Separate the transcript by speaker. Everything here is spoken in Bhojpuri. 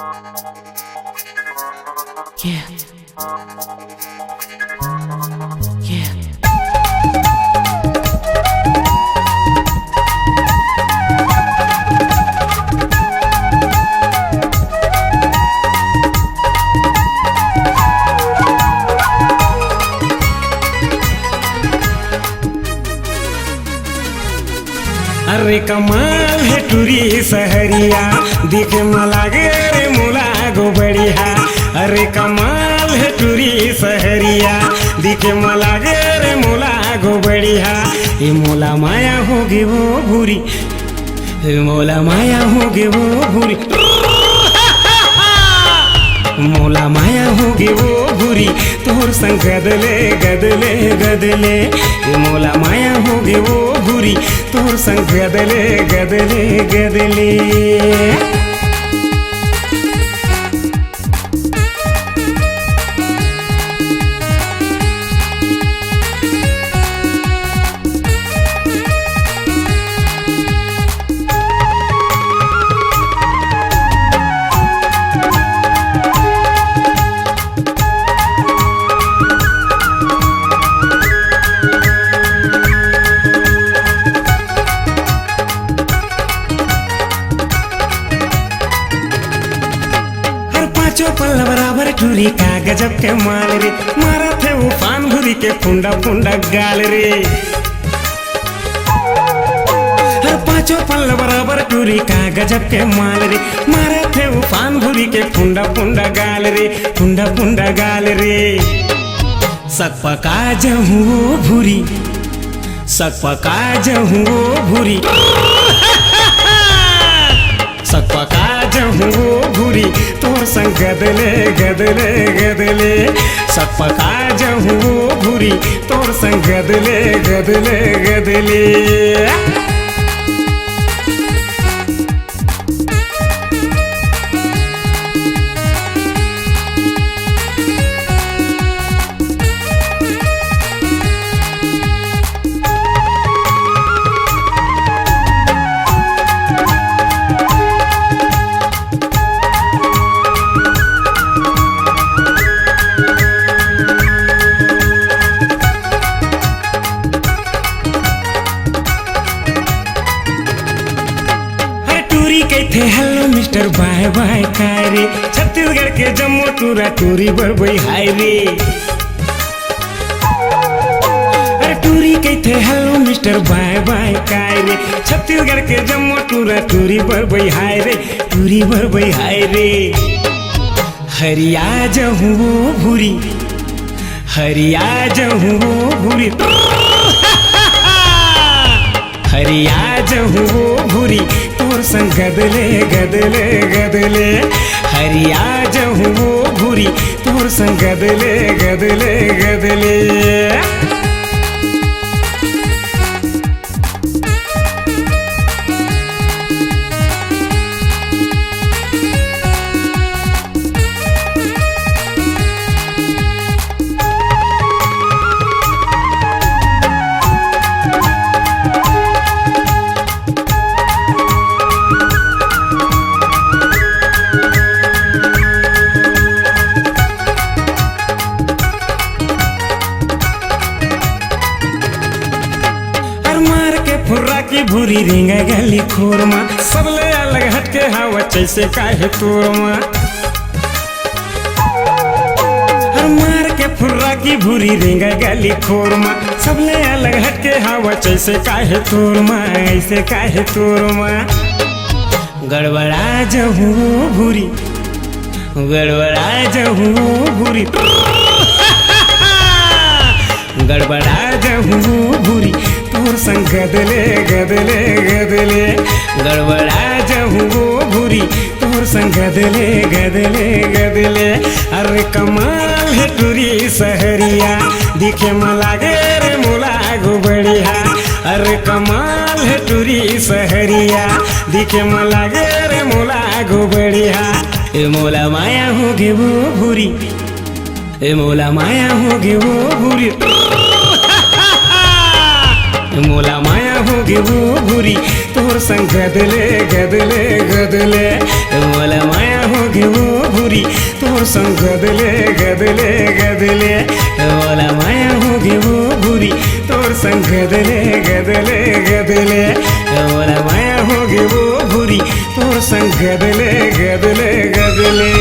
Speaker 1: Yeah. Yeah.
Speaker 2: अरे कमाल है टूरी सहरिया दिखे मलागे रे मोला गो बढ़िया। अरे कमाल है टूरी सहरिया दिखे मलागे रे मोला गो बढ़िया। ये मोला माया होगी वो भूरी, मोला माया होगी वो भूरी, मोला माया होगी वो भूरी तोर संग गदले गदले गदले। ये मोला माया होगी वो भूरी तोर संग गदले गदले गदले। पल बराबर टूरी का गजब के माल रे, मारा थे उफान भूरी के फुंडा फुंडा गाल रे। हर पांचों पल बराबर टूरी का गजब के माल रे, मारा थे उफान भूरी के फुंडा फुंडा गाल रे, फुंडा फुंडा गाल रे। सक पका जहूँ वो भूरी, सक पका जहूँ वो भूरी, सक पका जहूँ वो भूरी तोर संग गदले गदले गदले। सक पका जहूँ वो भूरी तोर संग गदले गदले गदले। थे हेलो मिस्टर बाय बाय काय रे, छत्तीसगढ़ के जम्मू टूरा टूरी बड़बई हाय रे। अरे टूरी कहते हेलो मिस्टर बाय बाय काय रे, छत्तीसगढ़ के जम्मू टूरा टूरी बड़बई हाय रे, टूरी बड़बई हाय रे। हरिया जहूँ वो भूरी, हरिया जहूँ वो भूरी, हरिया जहूँ वो भूरी तोर संग गदले गदले गदले। हरिया जहूँ वो भूरी तोर संग गदले गदले गदले। की भूरी रिंगा गली खोरमा सबले अलग हटके हवा जैसे काहे तोरमा। हर मार के फुर्रा की भूरी रिंगा गली खोरमा सबले अलग हटके हवा जैसे काहे तोरमा, ऐसे काहे तोरमा। गड़बड़ा जहूँ भूरी, गड़बड़ा जहूँ भूरी, गड़बड़ा जहूँ भूरी तोर संग गदले गदले गदले। गड़बड़ा जहूँ वो भूरी तोर संग गदले गदले गदले। अरे कमाल है टूरी सहरिया दिखे मलागे रे मोला गो बढ़िया। अरे कमाल है टूरी सहरिया दिखे मलागे रे मोला गो बढ़िया। ए मोला माया होगी वो भूरी, ए मोला माया होगी वो भूरी, मोला माया होगी वो भूरी तोर संग गदले गदले गदले। मोला माया होगी ಹೋಗಿ ಓ ಭೂರಿ ತೋರ್ ಸಂಗ್ ಗದಲೆ ಗದಲೆ ಗದಲೆ ಓಲ ಮಾಯ ಹೋಗಿ ಓ ಭೂರಿ ತೋರ್ ಸಂಗ್ ಗದಲೆ ಗದಲೆ ಗದಲೆ ಓಲ ಮಾಯ ಹೋಗಿ ಓ ಭೂರಿ ತೋರ್ ಸಂಗ್ ಗದಲೆ ಗದಲೆ ಗದಲೆ